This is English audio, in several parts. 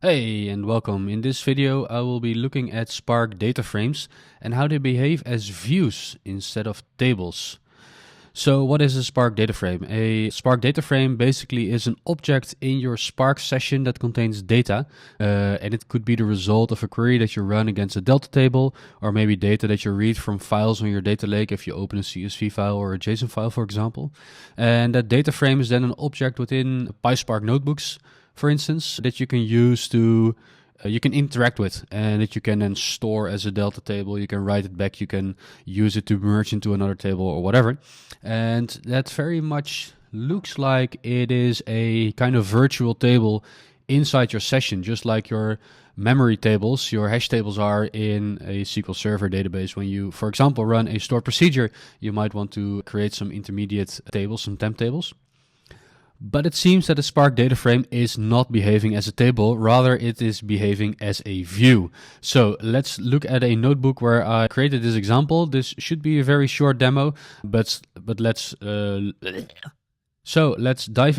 Hey and welcome. In this video I will be looking at Spark DataFrames and how they behave as views instead of tables. So what is a Spark DataFrame? A Spark DataFrame basically is an object in your Spark session that contains data, and it could be the result of a query that you run against a Delta table, or maybe data that you read from files on your data lake if you open a CSV file or a JSON file, for example. And that data frame is then an object within PySpark notebooks, for instance, that you can use to you can interact with, and that you can then store as a Delta table. You can write it back, you can use it to merge into another table or whatever. And that very much looks like it is a kind of virtual table inside your session, just like your memory tables, your hash tables are in a SQL Server database. When you, for example, run a stored procedure, you might want to create some intermediate tables, some temp tables. But it seems that the Spark DataFrame is not behaving as a table, rather it is behaving as a view. So let's look at a notebook where I created this example. This should be a very short demo, but let's dive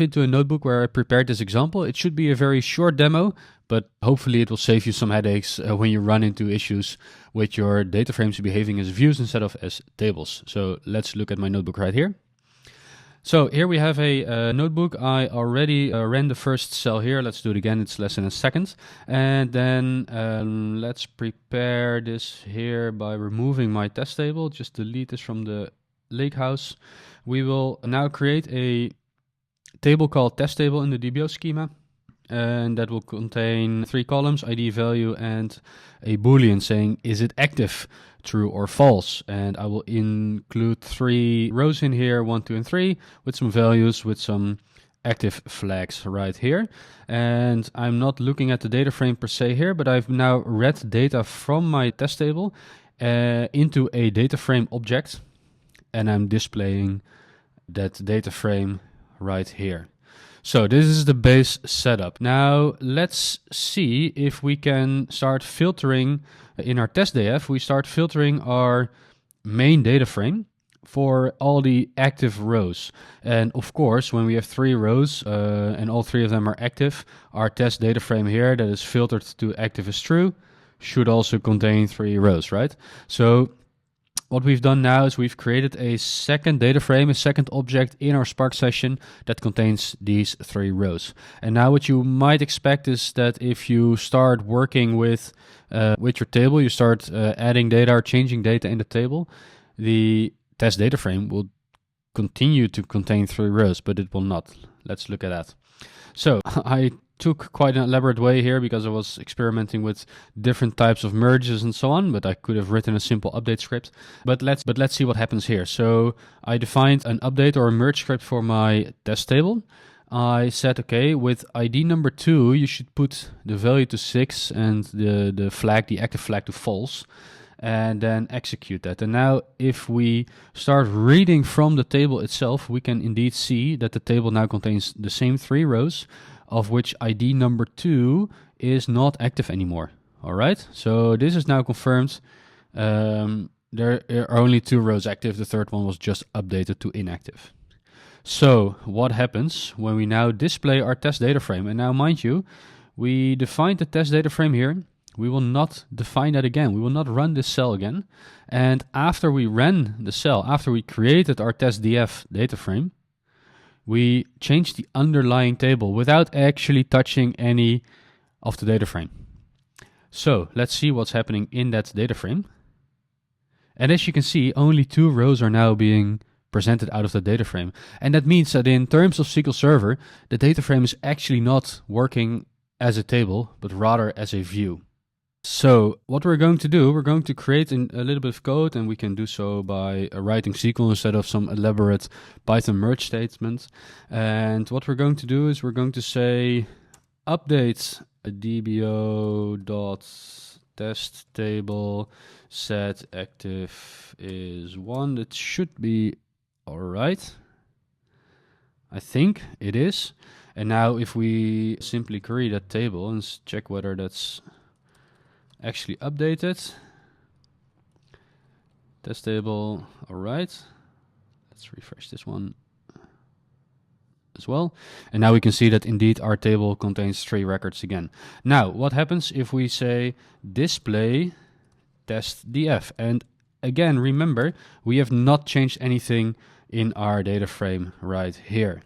into a notebook where I prepared this example. It should be a very short demo, but hopefully it will save you some headaches when you run into issues with your data frames behaving as views instead of as tables. So let's look at my notebook right here. So here we have a notebook. I already ran the first cell here. Let's do it again. It's less than a second. And then let's prepare this here by removing my test table. Just delete this from the lakehouse. We will now create a table called test table in the DBO schema. And that will contain 3 columns, ID, value, and a boolean saying, is it active, true or false? And I will include 3 rows in here, 1, 2, and 3, with some values, with some active flags right here. And I'm not looking at the data frame per se here, but I've now read data from my test table into a data frame object, and I'm displaying that data frame right here. So this is the base setup. Now let's see if we can start filtering in our test.df. We start filtering our main data frame for all the active rows. And of course, when we have 3 rows and all 3 of them are active, our test data frame here that is filtered to active is true should also contain 3 rows, right? So what we've done now is we've created a second data frame, a second object in our Spark session that contains these 3 rows. And now what you might expect is that if you start working with your table, you start adding data or changing data in the table, the test data frame will continue to contain 3 rows, but it will not. Let's look at that. So I took quite an elaborate way here because I was experimenting with different types of merges and so on, but I could have written a simple update script. But let's see what happens here. So I defined an update or a merge script for my test table. I said, okay, with ID number 2, you should put the value to 6 and the flag, the active flag, to false, and then execute that. And now if we start reading from the table itself, we can indeed see that the table now contains the same 3 rows, of which ID number 2 is not active anymore. All right, so this is now confirmed. There are only 2 rows active. The third one was just updated to inactive. So what happens when we now display our test data frame? And now mind you, we defined the test data frame here. We will not define that again. We will not run this cell again. And after we ran the cell, after we created our test.df data frame, we changed the underlying table without actually touching any of the data frame. So let's see what's happening in that data frame. And as you can see, only 2 rows are now being presented out of the data frame. And that means that in terms of SQL Server, the data frame is actually not working as a table, but rather as a view. So what we're going to do, we're going to create a little bit of code, and we can do so by writing SQL instead of some elaborate Python merge statement. And what we're going to do is we're going to say update dbo.test table set active is 1. That should be all right. I think it is. And now if we simply query that table and check whether that's actually updated. Test table, all right. Let's refresh this one. as well. And now we can see that indeed our table contains 3 records again. Now, what happens if we say display test df? And again, remember, we have not changed anything in our data frame right here.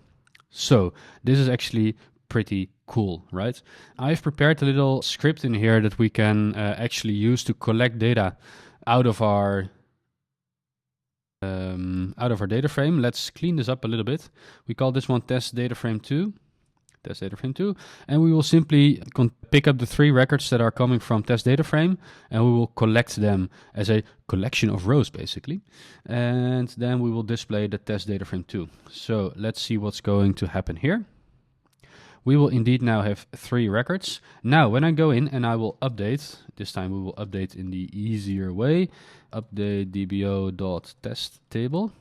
So this is actually pretty cool, right? I've prepared a little script in here that we can actually use to collect data out of our data frame. Let's clean this up a little bit. We call this one test DataFrame 2. Test DataFrame 2, and we will simply pick up the 3 records that are coming from test DataFrame, and we will collect them as a collection of rows, basically. And then we will display the test DataFrame 2. So let's see what's going to happen here. We will indeed now have 3 records. Now, when I go in and I will update, this time we will update in the easier way. Update dbo.test table.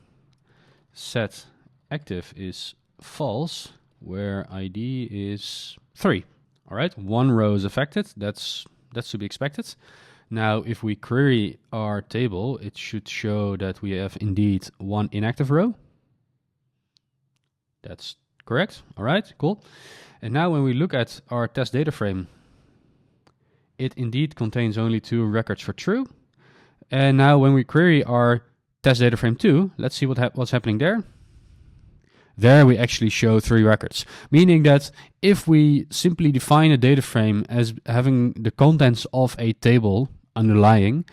Set active is false, where ID is 3. All right, 1 row is affected. That's to be expected. Now, if we query our table, it should show that we have indeed 1 inactive row. That's correct. All right, cool. And now when we look at our test data frame, it indeed contains only 2 records for true. And now when we query our test data frame 2, let's see what's happening there. There we actually show 3 records, meaning that if we simply define a data frame as having the contents of a table underlying,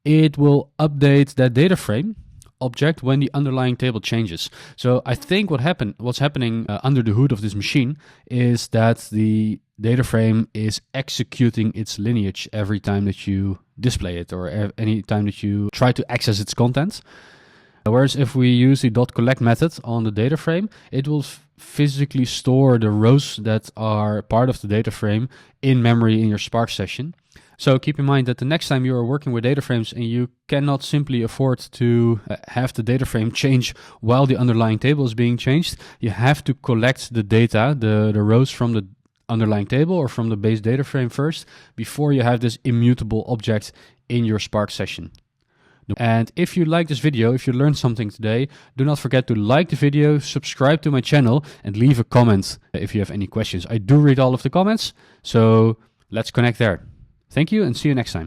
it will update that data frame object when the underlying table changes. So I think what's happening under the hood of this machine is that the data frame is executing its lineage every time that you display it, or any time that you try to access its content. Whereas if we use the .collect method on the data frame, it will physically store the rows that are part of the data frame in memory in your Spark session. So keep in mind that the next time you are working with data frames and you cannot simply afford to have the data frame change while the underlying table is being changed, you have to collect the data, the rows from the underlying table or from the base data frame first, before you have this immutable object in your Spark session. And if you like this video, if you learned something today, do not forget to like the video, subscribe to my channel, and leave a comment if you have any questions. I do read all of the comments, so let's connect there. Thank you and see you next time.